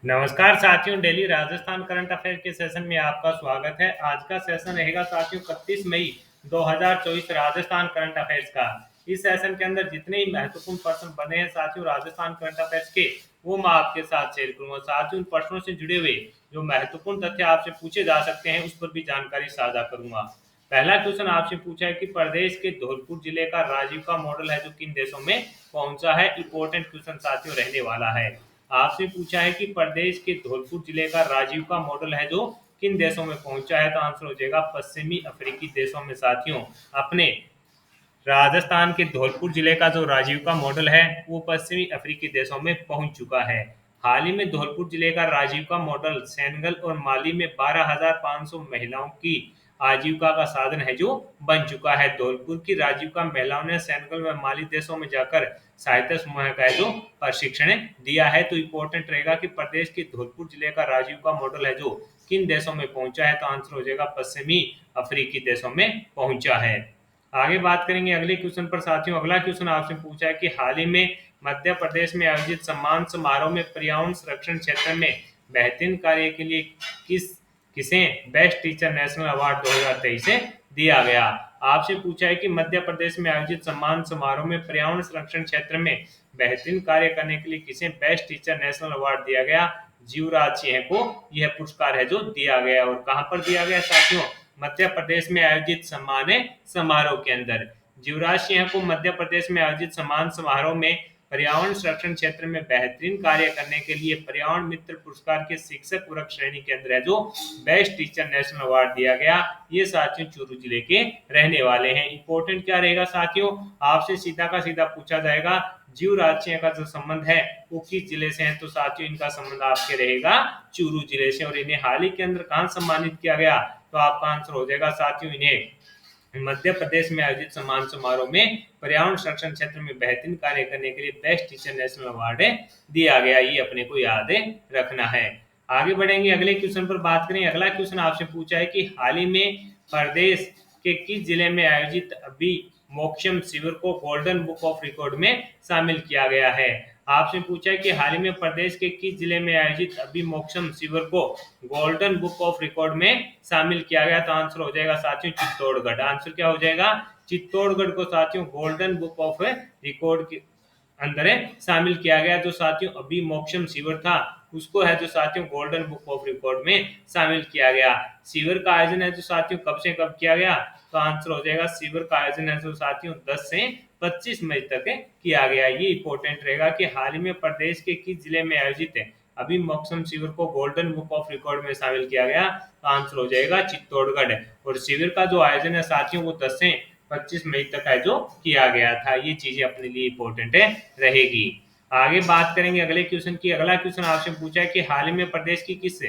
नमस्कार साथियों, daily Rajasthan current affair के सेशन में आपका स्वागत है। आज का सेशन रहेगा साथियों 31 मई 2024 राजस्थान करंट अफेयर्स का। इस सेशन के अंदर जितने ही महत्वपूर्ण प्रश्न बने हैं साथियों राजस्थान करंट अफेयर्स के, वो मैं आपके साथ शेयर करूंगा। साथियों उन प्रश्नों से जुड़े हुए जो महत्वपूर्ण तथ्य आपसे पूछे जा सकते हैं उस पर भी जानकारी साझा करूंगा। पहला क्वेश्चन आपसे पूछा है कि प्रदेश के धौलपुर जिले का राजीव का मॉडल है जो किन देशों में पहुंचा है। इंपॉर्टेंट क्वेश्चन साथियों रहने वाला है। आपसे पूछा है कि प्रदेश के धौलपुर जिले का राजीव का मॉडल है जो किन देशों में पहुंचा है, तो आंसर हो जाएगा पश्चिमी अफ्रीकी देशों में। साथियों अपने राजस्थान के धौलपुर जिले का जो राजीव का मॉडल है वो पश्चिमी अफ्रीकी देशों में पहुंच चुका है। हाल ही में धौलपुर जिले का राजीव का मॉडल सेनेगल और माली में 12,500 महिलाओं की आजीविका का साधन है जो बन चुका है। धौलपुर की राजीव का महिलाओं ने सेनेगल व माली देशों में जाकर सहायता समूह का जो प्रशिक्षण दिया है। तो इम्पोर्टेंट रहेगा कि प्रदेश के धौलपुर जिले का राजीव का मॉडल है जो किन देशों में पहुंचा है, तो आंसर हो जाएगा पश्चिमी अफ्रीकी देशों में पहुंचा है। आगे बात करेंगे अगले क्वेश्चन पर साथियों। अगला क्वेश्चन आपसे पूछा है कि हाल ही में मध्य प्रदेश में आयोजित सम्मान समारोह में पर्यावरण संरक्षण क्षेत्र में बेहतरीन कार्य के लिए किस किसे बेस्ट टीचर नेशनल अवार्ड 2023 से दिया गया। आपसे पूछा है कि मध्य प्रदेश में आयोजित सम्मान समारोह में पर्यावरण संरक्षण क्षेत्र में बेहतरीन कार्य करने के लिए किसे बेस्ट टीचर नेशनल अवार्ड दिया गया। जीवराज सिंह को यह पुरस्कार है जो दिया गया। और कहां पर दिया गया साथियों, मध्य प्रदेश में आयोजित सम्मान समारोह के अंदर। जीवराज सिंह को मध्य प्रदेश में आयोजित सम्मान समारोह में पर्यावरण संरक्षण क्षेत्र में बेहतरीन कार्य करने के लिए पर्यावरण मित्र पुरस्कार के शिक्षक वर्ग श्रेणी के अंदर है जो बेस्ट टीचर नेशनल अवार्ड दिया गया। ये साथियों चूरू जिले के रहने वाले हैं। इंपॉर्टेंट क्या रहेगा साथियों, आपसे सीधा का सीधा पूछा जाएगा जीवराज सिंह का जो संबंध है वो किस जिले से है, तो साथियों इनका संबंध आपके रहेगा चूरू जिले से। और इन्हें हाल ही के अंदर कहां सम्मानित किया गया, तो आपका आंसर हो जाएगा साथियों इन्हें मध्य प्रदेश में आयोजित सम्मान समारोह में पर्यावरण संरक्षण क्षेत्र में बेहतरीन कार्य करने के लिए बेस्ट टीचर नेशनल अवार्ड दिया गया। ये अपने को याद रखना है। आगे बढ़ेंगे अगले क्वेश्चन पर बात करें। अगला क्वेश्चन आपसे पूछा है कि हाल ही में प्रदेश के किस जिले में आयोजित अभी मोक्षम शिविर को गोल्डन बुक ऑफ रिकॉर्ड में शामिल किया गया है। आपसे पूछा है कि हाल ही में प्रदेश के किस जिले में आयोजित अभी मोक्षम शिविर को गोल्डन बुक ऑफ रिकॉर्ड में शामिल किया गया, तो आंसर हो जाएगा साथियों चित्तौड़गढ़। आंसर क्या हो जाएगा, चित्तौड़गढ़ को साथियों गोल्डन बुक ऑफ रिकॉर्ड के अंदर शामिल किया गया। जो साथियों अभी मोक्षम शिविर था उसको है जो साथियों गोल्डन बुक ऑफ रिकॉर्ड में शामिल किया गया। शिविर का आयोजन है जो साथियों कब से कब किया गया, तो आंसर हो जाएगा शिविर का आयोजन है जो साथियों 10 से 25 मई तक किया गया। ये इंपॉर्टेंट रहेगा कि हाल ही में प्रदेश के किस जिले में आयोजित है अभी मोक्षम शिविर को गोल्डन बुक ऑफ रिकॉर्ड में शामिल किया गया, तो आंसर हो जाएगा चित्तौड़गढ़। और शिविर का जो आयोजन है साथियों वो 10 से 25 मई तक है जो किया गया था। ये चीजें अपने लिए इंपॉर्टेंट रहेगी। आगे बात करेंगे अगले क्वेश्चन की। अगला क्वेश्चन आपसे पूछा है कि हाल ही में प्रदेश की किस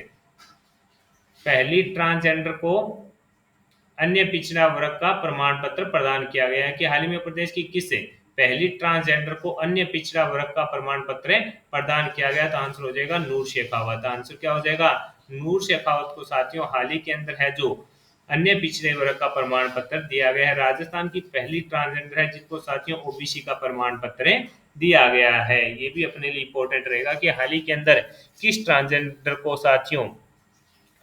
पहली ट्रांसजेंडर को अन्य पिछड़ा वर्ग का प्रमाण पत्र प्रदान किया गया है। कि हाल ही में प्रदेश की किस पहली ट्रांसजेंडर को अन्य पिछड़ा वर्ग का प्रमाण पत्र प्रदान किया गया, तो आंसर हो जाएगा नूर शेखावत। आंसर क्या हो जाएगा, नूर शेखावत को साथियों हाल ही के अंदर है जो अन्य पिछड़े वर्ग का प्रमाण पत्र दिया गया है। राजस्थान की पहली ट्रांसजेंडर है जिसको साथियों ओबीसी का प्रमाण पत्र दिया गया है। ये भी अपने लिए इंपॉर्टेंट रहेगा कि हाल ही के अंदर किस ट्रांसजेंडर को साथियों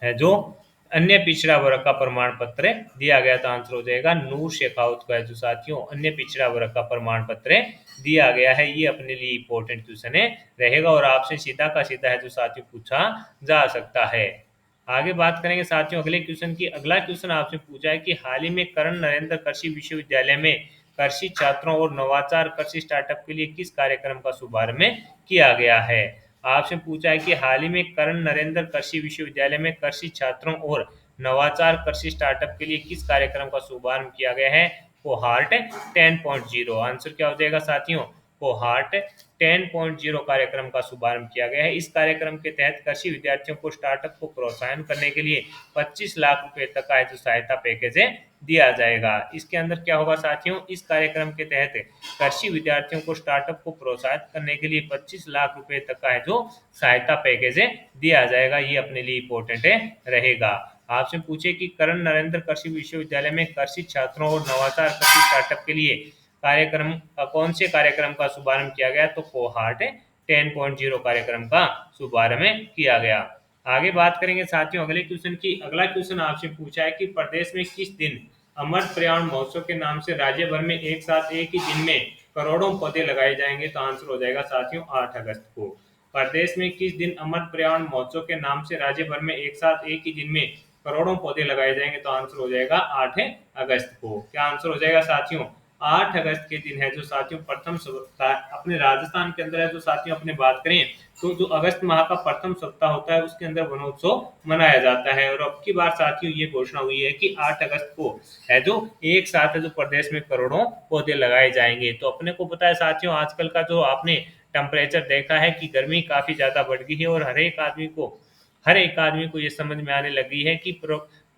है जो अन्य पिछड़ा वर्ग का प्रमाण पत्र दिया गया, तो आंसर हो जाएगा नूर शेखावत को है जो साथियों अन्य पिछड़ा वर्ग का प्रमाण पत्र दिया गया है। ये अपने लिए इंपॉर्टेंट क्वेश्चन रहेगा और आपसे सीधा का सीधा है जो साथियों पूछा जा सकता है। आगे बात करेंगे साथियों अगले क्वेश्चन की। अगला क्वेश्चन आपसे पूछा है कि हाल ही में कर्ण नरेंद्र कृषि विश्वविद्यालय में कृषि छात्रों और नवाचार कृषि स्टार्टअप के लिए किस कार्यक्रम का शुभारंभ किया गया है। आपसे पूछा है कि हाल ही में कर्ण नरेंद्र कृषि विश्वविद्यालय में कृषि छात्रों और नवाचार कृषि स्टार्टअप के लिए किस कार्यक्रम का शुभारंभ किया गया है। कोहार्ट 10.0। आंसर क्या हो जाएगा साथियों, कोहार्ट 10.0 कार्यक्रम का शुभारंभ किया गया है। इस कार्यक्रम के तहत कृषि विद्यार्थियों को स्टार्टअप को प्रोत्साहन करने के लिए 25 लाख रुपए तक का जो सहायता पैकेज दिया जाएगा। इसके अंदर क्या होगा साथियों, इस कार्यक्रम के तहत कृषि विद्यार्थियों को स्टार्टअप को प्रोत्साहित करने के लिए 25 लाख रुपए तक का है जो सहायता पैकेज दिया जाएगा। ये अपने लिए इंपॉर्टेंट रहेगा। आपसे पूछे कि कर्ण नरेंद्र कृषि विश्वविद्यालय में कृषि छात्रों और नवाचार कृषि स्टार्टअप के लिए कार्यक्रम कौन से कार्यक्रम का शुभारंभ किया गया, तो कोहार्ट 10.0 कार्यक्रम का शुभारंभ किया गया। आगे बात करेंगे साथियों अगले क्वेश्चन की। अगला क्वेश्चन आपसे पूछा है कि प्रदेश में किस दिन अमर पर्यावरण महोत्सव के नाम से राज्य भर में एक साथ एक ही दिन में करोड़ों पौधे लगाए जाएंगे? तो आंसर हो जाएगा साथियों 8 अगस्त को। प्रदेश में किस दिन अमर पर्यावरण महोत्सव के नाम से राज्य भर में एक साथ एक ही दिन में करोड़ों पौधे लगाए जाएंगे? तो आंसर हो जाएगा 8 अगस्त को। क्या आंसर हो जाएगा साथियों? 8 अगस्त के दिन है जो साथियों प्रथम सप्ताह अपने राजस्थान के अंदर है। जो साथियों अपने बात करें तो जो अगस्त माह का प्रथम सप्ताह होता है उसके अंदर वनोत्सव मनाया जाता है। और अब की बार साथियों ये घोषणा हुई है कि 8 अगस्त को है जो एक साथ है जो प्रदेश में करोड़ों पौधे लगाए जाएंगे। तो अपने को पता है साथियों आजकल का जो आपने टेम्परेचर देखा है कि गर्मी काफी ज्यादा बढ़ गई है और हर एक आदमी को ये समझ में आने लगी है कि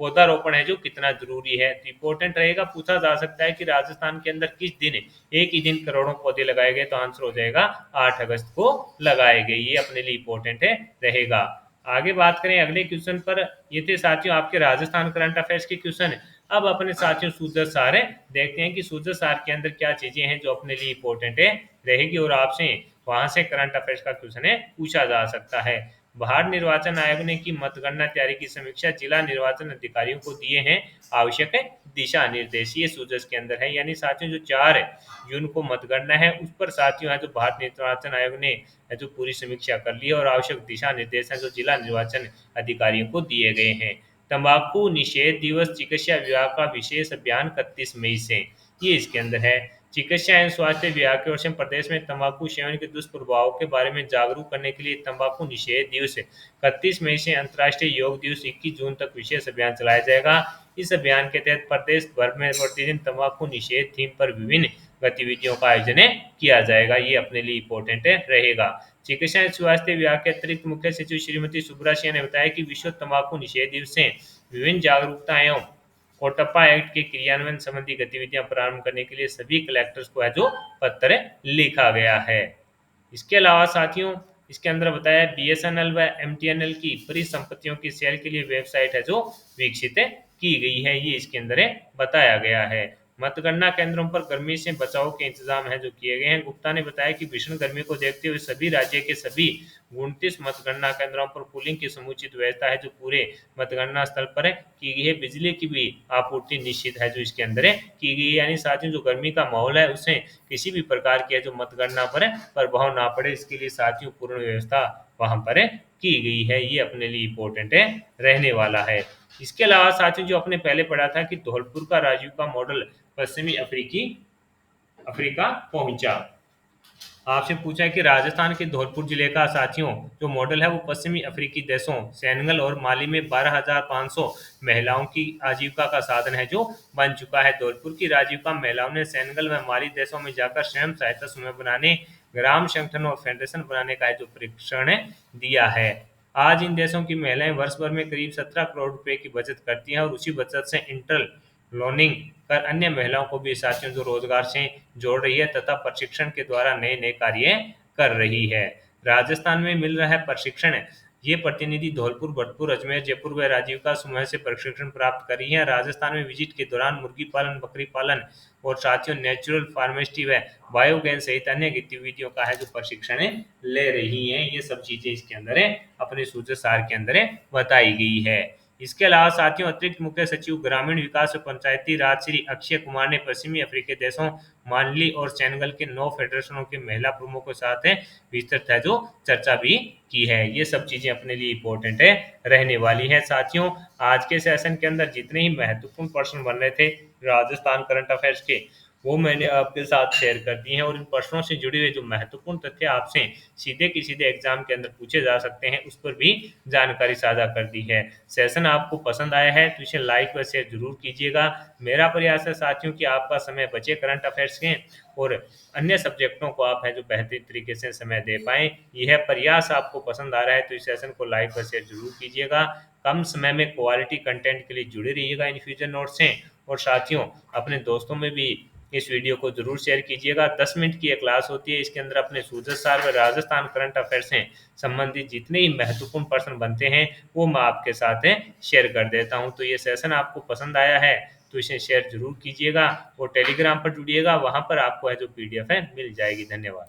पौधारोपण है जो कितना जरूरी है। तो इम्पोर्टेंट रहेगा, पूछा जा सकता है कि राजस्थान के अंदर किस दिन एक ही दिन करोड़ों पौधे लगाए गए? तो आंसर हो जाएगा 8 अगस्त को लगाए गए। ये अपने लिए इम्पोर्टेंट है रहेगा। आगे बात करें अगले क्वेश्चन पर। ये थे साथियों आपके राजस्थान करंट अफेयर्स के क्वेश्चन। अब अपने साथियों सूजत सार देखते हैं कि सूजत सार के अंदर क्या चीजें हैं जो अपने लिए इम्पोर्टेंट है रहेगी और आपसे वहां से करंट अफेयर्स का क्वेश्चन है पूछा जा सकता है। भारत निर्वाचन आयोग ने की मतगणना तैयारी की समीक्षा जिला निर्वाचन अधिकारियों को दिए हैं आवश्यक दिशा निर्देश। ये सूचक के अंदर है, यानी साथियों जो 4 जून को मतगणना है उस पर साथियों है जो भारत निर्वाचन आयोग ने है जो पूरी समीक्षा कर ली है और आवश्यक दिशा निर्देश है जो जिला निर्वाचन अधिकारियों को दिए गए हैं। तंबाकू निषेध दिवस चिकित्सा विभाग का विशेष अभियान 31 मई से, ये इसके अंदर है। चिकित्सा एवं स्वास्थ्य विभाग की ओर से प्रदेश में तंबाकू सेवन के दुष्प्रभावों के बारे में जागरूक करने के लिए तंबाकू निषेध दिवस 31 मई से अंतर्राष्ट्रीय योग दिवस 21 जून तक विशेष अभियान चलाया जाएगा। इस अभियान के तहत प्रदेश भर में प्रतिदिन तंबाकू निषेध थीम पर विभिन्न गतिविधियों का आयोजन किया जाएगा। ये अपने लिए इम्पोर्टेंट रहेगा। चिकित्सा एवं स्वास्थ्य विभाग के अतिरिक्त मुख्य सचिव श्रीमती सुब्रा सिंह ने बताया कि विश्व तंबाकू निषेध दिवस से विभिन्न जागरूकता एवं कोटप्पा एक्ट के क्रियान्वयन संबंधी गतिविधियां प्रारंभ करने के लिए सभी कलेक्टर्स को है जो पत्र लिखा गया है। इसके अलावा साथियों इसके अंदर बताया बीएसएनएल व एमटीएनएल की परिसंपत्तियों की सेल के लिए वेबसाइट है जो विकसित की गई है। ये इसके अंदर बताया गया है। मतगणना केंद्रों पर गर्मी से बचाव के इंतजाम है जो किए गए हैं। गुप्ता ने बताया कि भीषण गर्मी को देखते हुए सभी राज्य के सभी 29 मतगणना केंद्रों पर कूलिंग की समुचित व्यवस्था है जो पूरे मतगणना स्थल पर की गई है। बिजली की भी आपूर्ति निश्चित है जो इसके अंदर की गई है, यानी साथियों जो गर्मी का माहौल है उससे किसी भी प्रकार की जो मतगणना पर प्रभाव ना पड़े इसके लिए साथियों पूर्ण व्यवस्था वहां पर की गई है। ये अपने लिए इम्पोर्टेंट रहने वाला है। इसके अलावा साथियों जो अपने पहले पढ़ा था कि धौलपुर का राजीव का मॉडल पश्चिमी अफ्रीका पहुंचा। आपसे पूछा कि राजस्थान के धौलपुर जिले का साथियों जो मॉडल है वो पश्चिमी अफ्रीकी देशों सेनेगल और माली में 12,500 महिलाओं की आजीविका का साधन है जो बन चुका है। धौलपुर की आजीविका महिलाओं ने सेनेगल व माली देशों में जाकर स्वयं सहायता समूह बनाने, ग्राम संगठन और फेडरेशन बनाने का जो प्रशिक्षण दिया है। आज इन देशों की महिलाएं वर्ष भर में करीब 17 करोड़ रुपए की बचत करती हैं और उसी बचत से इंटर लोनिंग कर अन्य महिलाओं को भी साथियों जो रोजगार से जोड़ रही है तथा प्रशिक्षण के द्वारा नए नए कार्य कर रही है। राजस्थान में मिल रहा है प्रशिक्षण। ये प्रतिनिधि धौलपुर, भरतपुर, अजमेर, जयपुर व राजीविका समूह से प्रशिक्षण प्राप्त कर रही है। राजस्थान में विजिट के दौरान मुर्गी पालन, बकरी पालन और साथियों नेचुरल फार्मेस्ट्री व बायोगैस सहित अन्य गतिविधियों का है जो प्रशिक्षण ले रही है। ये सब चीजें इसके अंदर अपने सूचक सार के अंदर बताई गई है। इसके अलावा साथियों अतिरिक्त मुख्य सचिव ग्रामीण विकास और पंचायती राज श्री अक्षय कुमार ने पश्चिमी अफ्रीकी देशों माली और सेनेगल के 9 फेडरेशनों के महिला प्रमुखों के साथ विस्तृत है जो चर्चा भी की है। ये सब चीजें अपने लिए इम्पोर्टेंट रहने वाली है। साथियों आज के सेशन के अंदर जितने ही महत्वपूर्ण प्रश्न बन रहे थे राजस्थान करंट अफेयर्स के वो मैंने आपके साथ शेयर कर दिए हैं और इन प्रश्नों से जुड़े हुए जो महत्वपूर्ण तथ्य आपसे सीधे की सीधे एग्जाम के अंदर पूछे जा सकते हैं उस पर भी जानकारी साझा कर दी है। सेशन आपको पसंद आया है तो इसे लाइक व शेयर जरूर कीजिएगा। मेरा प्रयास है साथियों कि आपका समय बचे करंट अफेयर्स के और अन्य सब्जेक्टों को आप है जो बेहतरीन तरीके से समय दे पाएं। यह प्रयास आपको पसंद आ रहा है तो इस सेशन को लाइक व शेयर जरूर कीजिएगा। कम समय में क्वालिटी कंटेंट के लिए जुड़े रहिएगा इन फ्यूचर नोट्स से और साथियों अपने दोस्तों में भी इस वीडियो को जरूर शेयर कीजिएगा। 10 मिनट की एक क्लास होती है, इसके अंदर अपने सूरज सार व राजस्थान करंट अफेयर से संबंधित जितने ही महत्वपूर्ण प्रश्न बनते हैं वो मैं आपके साथ शेयर कर देता हूं। तो ये सेशन आपको पसंद आया है तो इसे शेयर जरूर कीजिएगा और टेलीग्राम पर जुड़िएगा, वहां पर आपको है जो PDF मिल जाएगी। धन्यवाद।